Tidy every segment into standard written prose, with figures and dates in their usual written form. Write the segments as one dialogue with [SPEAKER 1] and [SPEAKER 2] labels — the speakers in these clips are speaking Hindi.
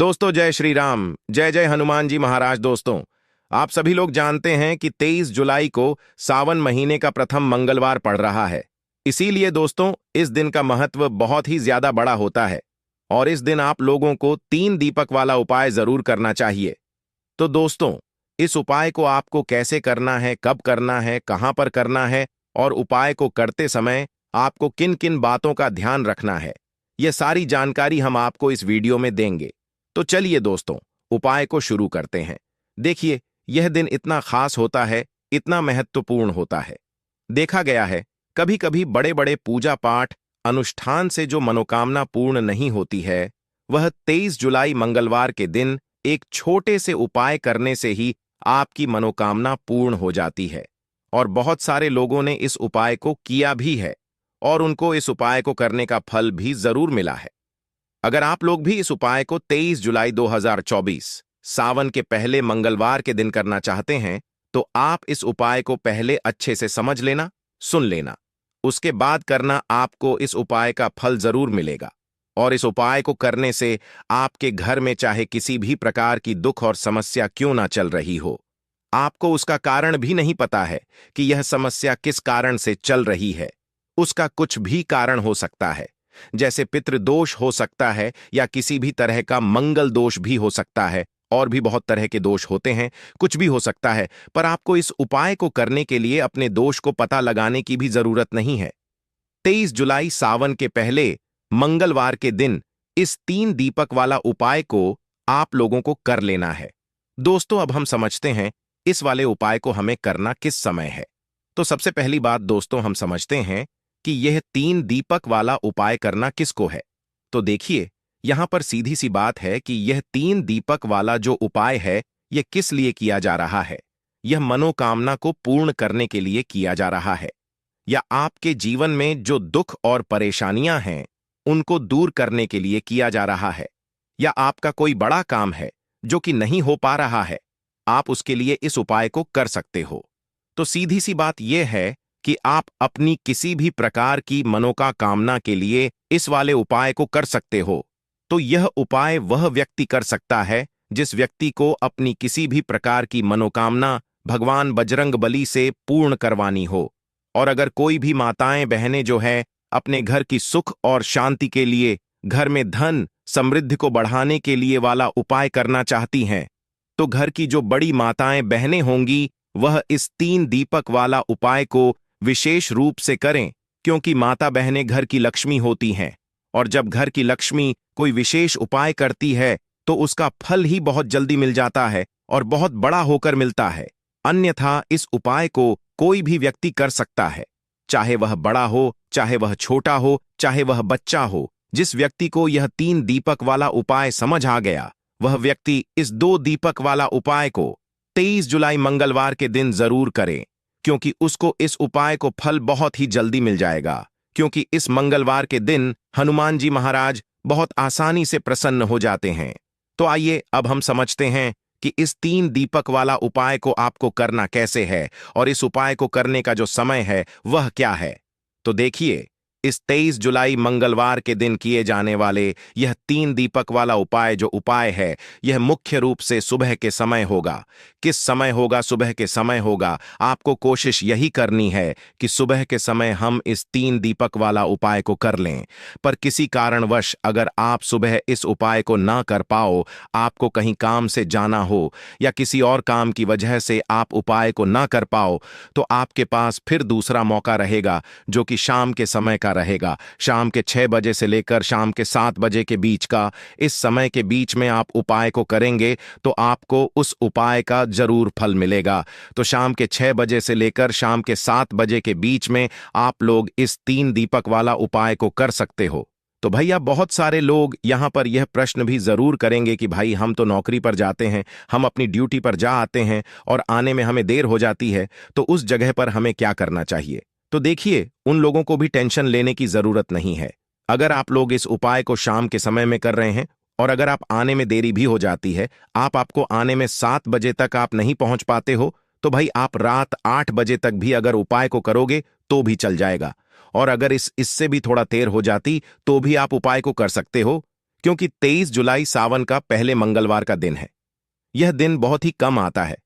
[SPEAKER 1] दोस्तों जय श्री राम, जय जय हनुमान जी महाराज। दोस्तों, आप सभी लोग जानते हैं कि 23 जुलाई को सावन महीने का प्रथम मंगलवार पड़ रहा है। इसीलिए दोस्तों, इस दिन का महत्व बहुत ही ज्यादा बड़ा होता है और इस दिन आप लोगों को 3 दीपक वाला उपाय जरूर करना चाहिए। तो दोस्तों, इस उपाय को आपको कैसे करना है, कब करना है, कहां पर करना है और उपाय को करते समय आपको किन किन बातों का ध्यान रखना है, यह सारी जानकारी हम आपको इस वीडियो में देंगे। तो चलिए दोस्तों, उपाय को शुरू करते हैं। देखिए, यह दिन इतना खास होता है, इतना महत्वपूर्ण होता है। देखा गया है, कभी कभी बड़े बड़े पूजा पाठ अनुष्ठान से जो मनोकामना पूर्ण नहीं होती है, वह 23 जुलाई मंगलवार के दिन एक छोटे से उपाय करने से ही आपकी मनोकामना पूर्ण हो जाती है। और बहुत सारे लोगों ने इस उपाय को किया भी है और उनको इस उपाय को करने का फल भी जरूर मिला है। अगर आप लोग भी इस उपाय को 23 जुलाई 2024 सावन के पहले मंगलवार के दिन करना चाहते हैं, तो आप इस उपाय को पहले अच्छे से समझ लेना, सुन लेना। उसके बाद करना, आपको इस उपाय का फल जरूर मिलेगा। और इस उपाय को करने से आपके घर में चाहे किसी भी प्रकार की दुख और समस्या क्यों ना चल रही हो, आपको उसका कारण भी नहीं पता है कि यह समस्या किस कारण से चल रही है। उसका कुछ भी कारण हो सकता है, जैसे पितृदोष हो सकता है या किसी भी तरह का मंगल दोष भी हो सकता है, और भी बहुत तरह के दोष होते हैं, कुछ भी हो सकता है। पर आपको इस उपाय को करने के लिए अपने दोष को पता लगाने की भी जरूरत नहीं है। 23 जुलाई सावन के पहले मंगलवार के दिन इस 3 दीपक वाला उपाय को आप लोगों को कर लेना है। दोस्तों, अब हम समझते हैं इस वाले उपाय को हमें करना किस समय है। तो सबसे पहली बात दोस्तों, हम समझते हैं कि यह 3 दीपक वाला उपाय करना किसको है। तो देखिए, यहां पर सीधी सी बात है कि यह 3 दीपक वाला जो उपाय है, यह किस लिए किया जा रहा है। यह मनोकामना को पूर्ण करने के लिए किया जा रहा है, या आपके जीवन में जो दुख और परेशानियां हैं उनको दूर करने के लिए किया जा रहा है, या आपका कोई बड़ा काम है जो कि नहीं हो पा रहा है, आप उसके लिए इस उपाय को कर सकते हो। तो सीधी सी बात यह है कि आप अपनी किसी भी प्रकार की मनोकामना के लिए इस वाले उपाय को कर सकते हो। तो यह उपाय वह व्यक्ति कर सकता है जिस व्यक्ति को अपनी किसी भी प्रकार की मनोकामना भगवान बजरंगबली से पूर्ण करवानी हो। और अगर कोई भी माताएं बहनें जो है अपने घर की सुख और शांति के लिए, घर में धन समृद्धि को बढ़ाने के लिए वाला उपाय करना चाहती हैं, तो घर की जो बड़ी माताएं बहनें होंगी वह इस 3 दीपक वाला उपाय को विशेष रूप से करें, क्योंकि माता बहनें घर की लक्ष्मी होती हैं। और जब घर की लक्ष्मी कोई विशेष उपाय करती है तो उसका फल ही बहुत जल्दी मिल जाता है और बहुत बड़ा होकर मिलता है। अन्यथा इस उपाय को कोई भी व्यक्ति कर सकता है, चाहे वह बड़ा हो, चाहे वह छोटा हो, चाहे वह बच्चा हो। जिस व्यक्ति को यह 3 दीपक वाला उपाय समझ आ गया, वह व्यक्ति इस 2 दीपक वाला उपाय को 23 जुलाई मंगलवार के दिन जरूर करे, क्योंकि उसको इस उपाय को फल बहुत ही जल्दी मिल जाएगा। क्योंकि इस मंगलवार के दिन हनुमान जी महाराज बहुत आसानी से प्रसन्न हो जाते हैं। तो आइए अब हम समझते हैं कि इस 3 दीपक वाला उपाय को आपको करना कैसे है और इस उपाय को करने का जो समय है वह क्या है। तो देखिए, इस 23 जुलाई मंगलवार के दिन किए जाने वाले यह 3 दीपक वाला उपाय जो उपाय है, यह मुख्य रूप से सुबह के समय होगा। किस समय होगा? सुबह के समय होगा। आपको कोशिश यही करनी है कि सुबह के समय हम इस 3 दीपक वाला उपाय को कर लें। पर किसी कारणवश अगर आप सुबह इस उपाय को ना कर पाओ, आपको कहीं काम से जाना हो या किसी और काम की वजह से आप उपाय को ना कर पाओ, तो आपके पास फिर दूसरा मौका रहेगा, जो कि शाम के समय का रहेगा। शाम के 6 बजे से लेकर शाम के 7 बजे के बीच का, इस समय के बीच में आप उपाय को करेंगे तो आपको उस उपाय का जरूर फल मिलेगा। तो शाम के 6 बजे से लेकर शाम के 7 बजे के बीच में आप लोग इस 3 दीपक वाला उपाय को कर सकते हो। तो भैया, बहुत सारे लोग यहां पर यह प्रश्न भी जरूर करेंगे कि भाई, हम तो नौकरी पर जाते हैं, हम अपनी ड्यूटी पर जा आते हैं और आने में हमें देर हो जाती है, तो उस जगह पर हमें क्या करना चाहिए। तो देखिए, उन लोगों को भी टेंशन लेने की जरूरत नहीं है। अगर आप लोग इस उपाय को शाम के समय में कर रहे हैं और अगर आप आने में देरी भी हो जाती है, आपको आने में 7 बजे तक आप नहीं पहुंच पाते हो, तो भाई आप रात 8 बजे तक भी अगर उपाय को करोगे तो भी चल जाएगा। और अगर इससे भी थोड़ा देर हो जाती तो भी आप उपाय को कर सकते हो, क्योंकि 23 जुलाई सावन का पहले मंगलवार का दिन है। यह दिन बहुत ही कम आता है।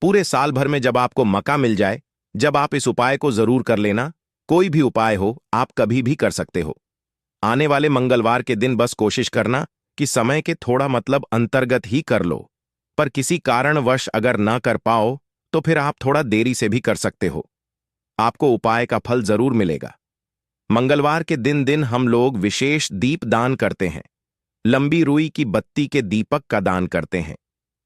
[SPEAKER 1] पूरे साल भर में जब आपको मौका मिल जाए, जब आप इस उपाय को जरूर कर लेना। कोई भी उपाय हो, आप कभी भी कर सकते हो। आने वाले मंगलवार के दिन बस कोशिश करना कि समय के थोड़ा अंतर्गत ही कर लो। पर किसी कारणवश अगर ना कर पाओ तो फिर आप थोड़ा देरी से भी कर सकते हो। आपको उपाय का फल जरूर मिलेगा। मंगलवार के दिन हम लोग विशेष दीप दान करते हैं। लंबी रुई की बत्ती के दीपक का दान करते हैं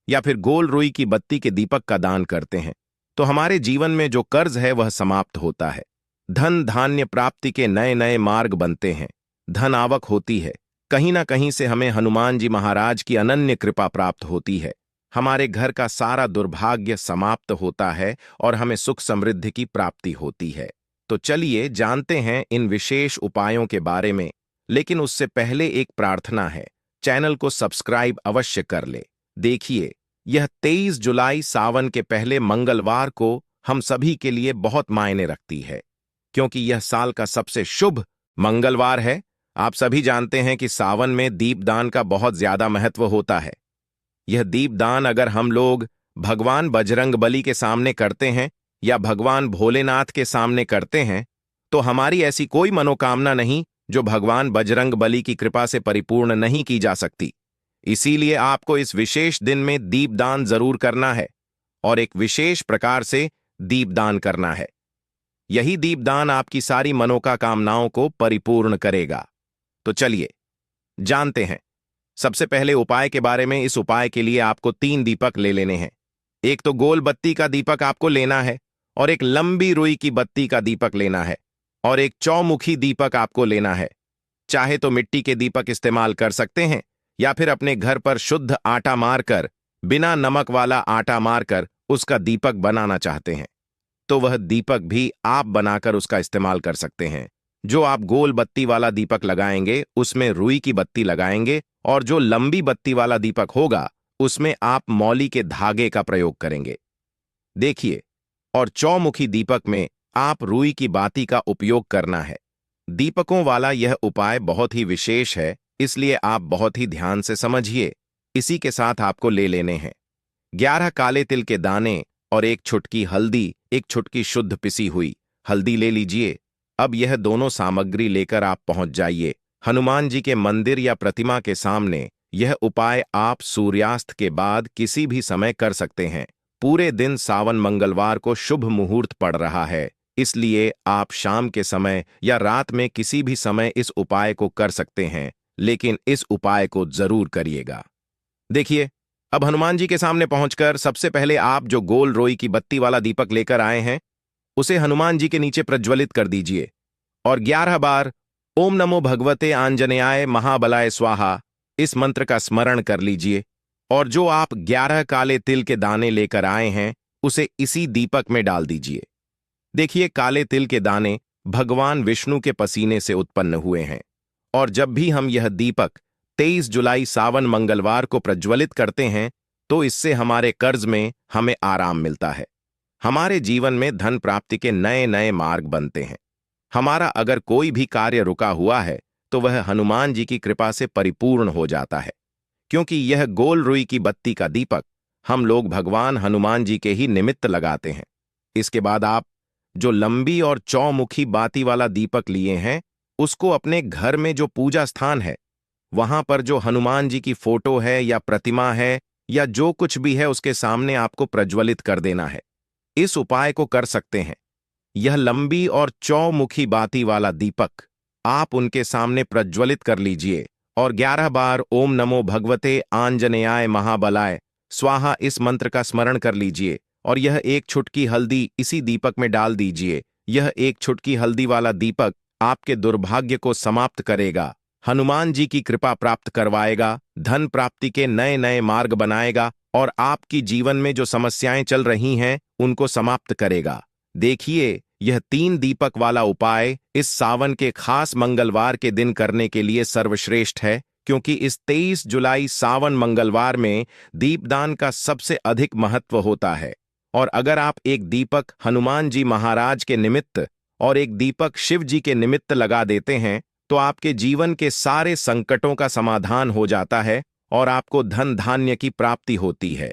[SPEAKER 1] या फिर गोल रुई की बत्ती के दीपक का दान करते हैं तो हमारे जीवन में जो कर्ज है वह समाप्त होता है। धन धान्य प्राप्ति के नए नए मार्ग बनते हैं। धन आवक होती है। कहीं ना कहीं से हमें हनुमान जी महाराज की अनन्य कृपा प्राप्त होती है। हमारे घर का सारा दुर्भाग्य समाप्त होता है और हमें सुख समृद्धि की प्राप्ति होती है। तो चलिए जानते हैं इन विशेष उपायों के बारे में। लेकिन उससे पहले एक प्रार्थना है, चैनल को सब्सक्राइब अवश्य कर ले। देखिए, यह 23 जुलाई सावन के पहले मंगलवार को हम सभी के लिए बहुत मायने रखती है, क्योंकि यह साल का सबसे शुभ मंगलवार है। आप सभी जानते हैं कि सावन में दीपदान का बहुत ज्यादा महत्व होता है। यह दीपदान अगर हम लोग भगवान बजरंगबली के सामने करते हैं या भगवान भोलेनाथ के सामने करते हैं तो हमारी ऐसी कोई मनोकामना नहीं जो भगवान बजरंगबली की कृपा से परिपूर्ण नहीं की जा सकती। इसीलिए आपको इस विशेष दिन में दीपदान जरूर करना है और एक विशेष प्रकार से दीपदान करना है। यही दीपदान आपकी सारी मनोकामनाओं को परिपूर्ण करेगा। तो चलिए जानते हैं सबसे पहले उपाय के बारे में। इस उपाय के लिए आपको 3 दीपक ले लेने हैं। एक तो गोल बत्ती का दीपक आपको लेना है और एक लंबी रुई की बत्ती का दीपक लेना है और एक चौमुखी दीपक आपको लेना है। चाहे तो मिट्टी के दीपक इस्तेमाल कर सकते हैं या फिर अपने घर पर शुद्ध आटा मारकर, बिना नमक वाला आटा मारकर उसका दीपक बनाना चाहते हैं तो वह दीपक भी आप बनाकर उसका इस्तेमाल कर सकते हैं। जो आप गोल बत्ती वाला दीपक लगाएंगे उसमें रुई की बत्ती लगाएंगे और जो लंबी बत्ती वाला दीपक होगा उसमें आप मौली के धागे का प्रयोग करेंगे। देखिए, और चौमुखी दीपक में आप रुई की बाती का उपयोग करना है। दीपकों वाला यह उपाय बहुत ही विशेष है, इसलिए आप बहुत ही ध्यान से समझिए। इसी के साथ आपको ले लेने हैं 11 काले तिल के दाने और एक चुटकी हल्दी, एक चुटकी शुद्ध पिसी हुई हल्दी ले लीजिए। अब यह दोनों सामग्री लेकर आप पहुंच जाइए हनुमान जी के मंदिर या प्रतिमा के सामने। यह उपाय आप सूर्यास्त के बाद किसी भी समय कर सकते हैं। पूरे दिन सावन मंगलवार को शुभ मुहूर्त पड़ रहा है, इसलिए आप शाम के समय या रात में किसी भी समय इस उपाय को कर सकते हैं, लेकिन इस उपाय को जरूर करिएगा। देखिए, अब हनुमान जी के सामने पहुंचकर सबसे पहले आप जो गोल रोई की बत्ती वाला दीपक लेकर आए हैं उसे हनुमान जी के नीचे प्रज्वलित कर दीजिए और 11 बार ओम नमो भगवते आंजनेयाय महाबलाय स्वाहा इस मंत्र का स्मरण कर लीजिए। और जो आप 11 काले तिल के दाने लेकर आए हैं उसे इसी दीपक में डाल दीजिए। देखिए, काले तिल के दाने भगवान विष्णु के पसीने से उत्पन्न हुए हैं और जब भी हम यह दीपक 23 जुलाई सावन मंगलवार को प्रज्वलित करते हैं तो इससे हमारे कर्ज में हमें आराम मिलता है। हमारे जीवन में धन प्राप्ति के नए नए मार्ग बनते हैं। हमारा अगर कोई भी कार्य रुका हुआ है तो वह हनुमान जी की कृपा से परिपूर्ण हो जाता है, क्योंकि यह गोल रुई की बत्ती का दीपक हम लोग भगवान हनुमान जी के ही निमित्त लगाते हैं। इसके बाद आप जो लंबी और चौमुखी बाती वाला दीपक लिए हैं उसको अपने घर में जो पूजा स्थान है वहां पर जो हनुमान जी की फोटो है या प्रतिमा है या जो कुछ भी है उसके सामने आपको प्रज्वलित कर देना है। इस उपाय को कर सकते हैं। यह लंबी और चौमुखी बाती वाला दीपक आप उनके सामने प्रज्वलित कर लीजिए और 11 बार ओम नमो भगवते आंजनेयाय महाबलाय स्वाहा इस मंत्र का स्मरण कर लीजिए और यह एक चुटकी हल्दी इसी दीपक में डाल दीजिए। यह एक चुटकी हल्दी वाला दीपक आपके दुर्भाग्य को समाप्त करेगा, हनुमान जी की कृपा प्राप्त करवाएगा, धन प्राप्ति के नए नए मार्ग बनाएगा और आपकी जीवन में जो समस्याएं चल रही हैं उनको समाप्त करेगा। देखिए, यह 3 दीपक वाला उपाय इस सावन के खास मंगलवार के दिन करने के लिए सर्वश्रेष्ठ है, क्योंकि इस 23 जुलाई सावन मंगलवार में दीपदान का सबसे अधिक महत्व होता है। और अगर आप एक दीपक हनुमान जी महाराज के निमित्त और एक दीपक शिव जी के निमित्त लगा देते हैं तो आपके जीवन के सारे संकटों का समाधान हो जाता है और आपको धन धान्य की प्राप्ति होती है।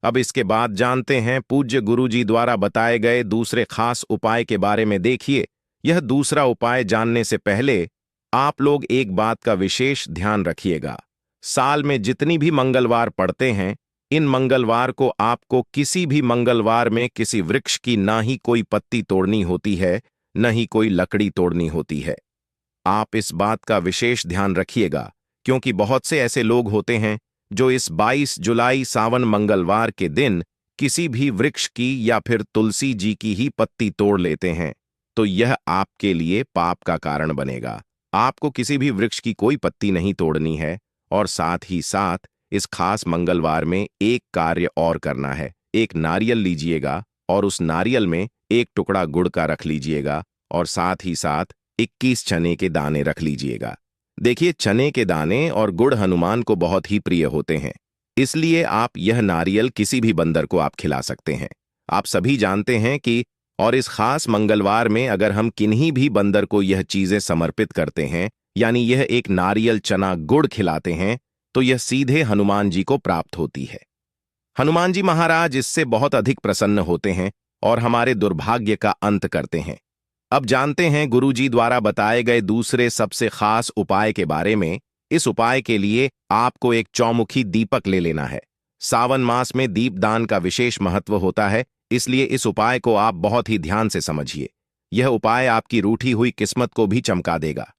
[SPEAKER 1] अब इसके बाद जानते हैं पूज्य गुरुजी द्वारा बताए गए दूसरे खास उपाय के बारे में। देखिए, यह दूसरा उपाय जानने से पहले आप लोग एक बात का विशेष ध्यान रखिएगा। साल में जितनी भी मंगलवार पड़ते हैं, इन मंगलवार को आपको किसी भी मंगलवार में किसी वृक्ष की ना ही कोई पत्ती तोड़नी होती है, न ही कोई लकड़ी तोड़नी होती है। आप इस बात का विशेष ध्यान रखिएगा, क्योंकि बहुत से ऐसे लोग होते हैं जो इस 22 जुलाई सावन मंगलवार के दिन किसी भी वृक्ष की या फिर तुलसी जी की ही पत्ती तोड़ लेते हैं, तो यह आपके लिए पाप का कारण बनेगा। आपको किसी भी वृक्ष की कोई पत्ती नहीं तोड़नी है, और साथ ही साथ इस खास मंगलवार में एक कार्य और करना है। एक नारियल लीजिएगा और उस नारियल में एक टुकड़ा गुड़ का रख लीजिएगा और साथ ही साथ 21 चने के दाने रख लीजिएगा। देखिए, चने के दाने और गुड़ हनुमान को बहुत ही प्रिय होते हैं, इसलिए आप यह नारियल किसी भी बंदर को आप खिला सकते हैं। आप सभी जानते हैं कि और इस खास मंगलवार में अगर हम किन्हीं भी बंदर को यह चीजें समर्पित करते हैं, यानी यह एक नारियल चना गुड़ खिलाते हैं, तो यह सीधे हनुमान जी को प्राप्त होती है। हनुमान जी महाराज इससे बहुत अधिक प्रसन्न होते हैं और हमारे दुर्भाग्य का अंत करते हैं। अब जानते हैं गुरुजी द्वारा बताए गए दूसरे सबसे खास उपाय के बारे में। इस उपाय के लिए आपको एक चौमुखी दीपक ले लेना है। सावन मास में दीपदान का विशेष महत्व होता है, इसलिए इस उपाय को आप बहुत ही ध्यान से समझिए। यह उपाय आपकी रूठी हुई किस्मत को भी चमका देगा।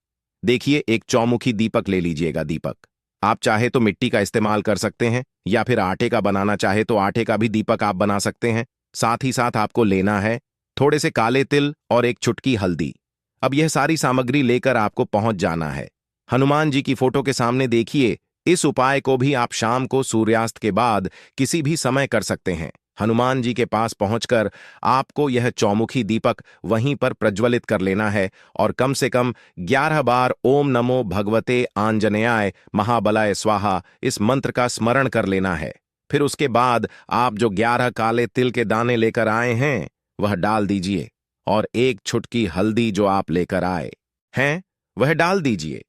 [SPEAKER 1] देखिए, एक चौमुखी दीपक ले लीजिएगा। दीपक आप चाहे तो मिट्टी का इस्तेमाल कर सकते हैं, या फिर आटे का बनाना चाहे तो आटे का भी दीपक आप बना सकते हैं। साथ ही साथ आपको लेना है थोड़े से काले तिल और एक चुटकी हल्दी। अब यह सारी सामग्री लेकर आपको पहुंच जाना है हनुमान जी की फोटो के सामने। देखिए, इस उपाय को भी आप शाम को सूर्यास्त के बाद किसी भी समय कर सकते हैं। हनुमान जी के पास पहुंचकर आपको यह चौमुखी दीपक वहीं पर प्रज्वलित कर लेना है और कम से कम 11 बार ओम नमो भगवते आंजनेयाय महाबलाय स्वाहा इस मंत्र का स्मरण कर लेना है। फिर उसके बाद आप जो 11 काले तिल के दाने लेकर आए हैं वह डाल दीजिए, और एक छुटकी हल्दी जो आप लेकर आए हैं वह डाल दीजिए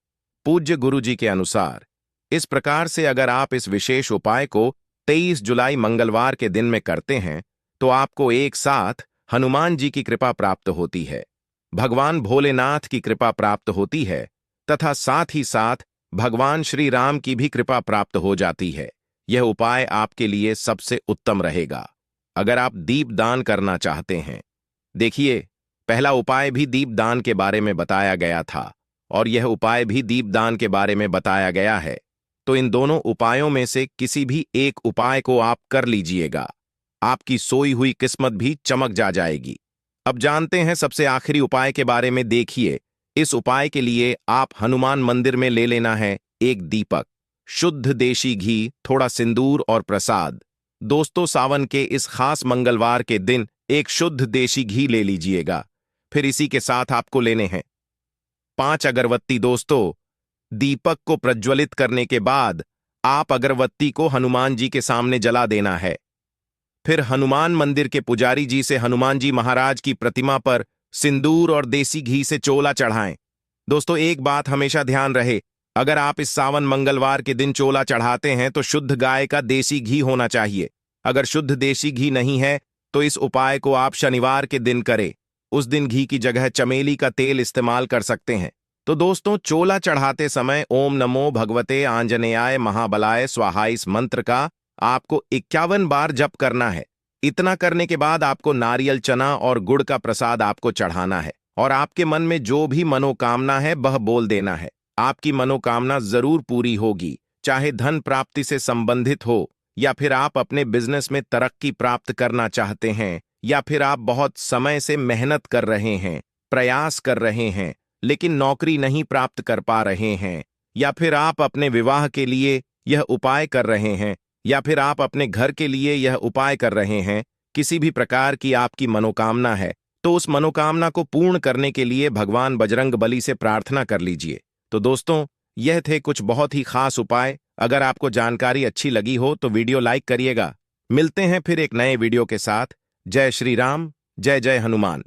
[SPEAKER 1] पूज्य गुरु जी के अनुसार। इस प्रकार से अगर आप इस विशेष उपाय को 23 जुलाई मंगलवार के दिन में करते हैं, तो आपको एक साथ हनुमान जी की कृपा प्राप्त होती है, भगवान भोलेनाथ की कृपा प्राप्त होती है, तथा साथ ही साथ भगवान श्री राम की भी कृपा प्राप्त हो जाती है। यह उपाय आपके लिए सबसे उत्तम रहेगा अगर आप दीपदान करना चाहते हैं। देखिए, पहला उपाय भी दीपदान के बारे में बताया गया था और यह उपाय भी दीपदान के बारे में बताया गया है, तो इन दोनों उपायों में से किसी भी एक उपाय को आप कर लीजिएगा। आपकी सोई हुई किस्मत भी चमक जाएगी। अब जानते हैं सबसे आखिरी उपाय के बारे में। देखिए, इस उपाय के लिए आप हनुमान मंदिर में ले लेना है एक दीपक, शुद्ध देशी घी, थोड़ा सिंदूर और प्रसाद। दोस्तों, सावन के इस खास मंगलवार के दिन एक शुद्ध देशी घी ले लीजिएगा। फिर इसी के साथ आपको लेने हैं 5 अगरबत्ती। दोस्तों, दीपक को प्रज्वलित करने के बाद आप अगरबत्ती को हनुमान जी के सामने जला देना है। फिर हनुमान मंदिर के पुजारी जी से हनुमान जी महाराज की प्रतिमा पर सिंदूर और देसी घी से चोला चढ़ाएं। दोस्तों, एक बात हमेशा ध्यान रहे, अगर आप इस सावन मंगलवार के दिन चोला चढ़ाते हैं तो शुद्ध गाय का देसी घी होना चाहिए। अगर शुद्ध देसी घी नहीं है तो इस उपाय को आप शनिवार के दिन करें। उस दिन घी की जगह चमेली का तेल इस्तेमाल कर सकते हैं। तो दोस्तों, चोला चढ़ाते समय ओम नमो भगवते आंजनेयाय महाबलाय स्वाहा इस मंत्र का आपको 51 बार जप करना है। इतना करने के बाद आपको नारियल चना और गुड़ का प्रसाद आपको चढ़ाना है और आपके मन में जो भी मनोकामना है वह बोल देना है। आपकी मनोकामना जरूर पूरी होगी, चाहे धन प्राप्ति से संबंधित हो, या फिर आप अपने बिजनेस में तरक्की प्राप्त करना चाहते हैं, या फिर आप बहुत समय से मेहनत कर रहे हैं, प्रयास कर रहे हैं, लेकिन नौकरी नहीं प्राप्त कर पा रहे हैं, या फिर आप अपने विवाह के लिए यह उपाय कर रहे हैं, या फिर आप अपने घर के लिए यह उपाय कर रहे हैं। किसी भी प्रकार की आपकी मनोकामना है तो उस मनोकामना को पूर्ण करने के लिए भगवान बजरंग बली से प्रार्थना कर लीजिए। तो दोस्तों, यह थे कुछ बहुत ही खास उपाय। अगर आपको जानकारी अच्छी लगी हो तो वीडियो लाइक करिएगा। मिलते हैं फिर एक नए वीडियो के साथ। जय श्री राम, जय जय हनुमान।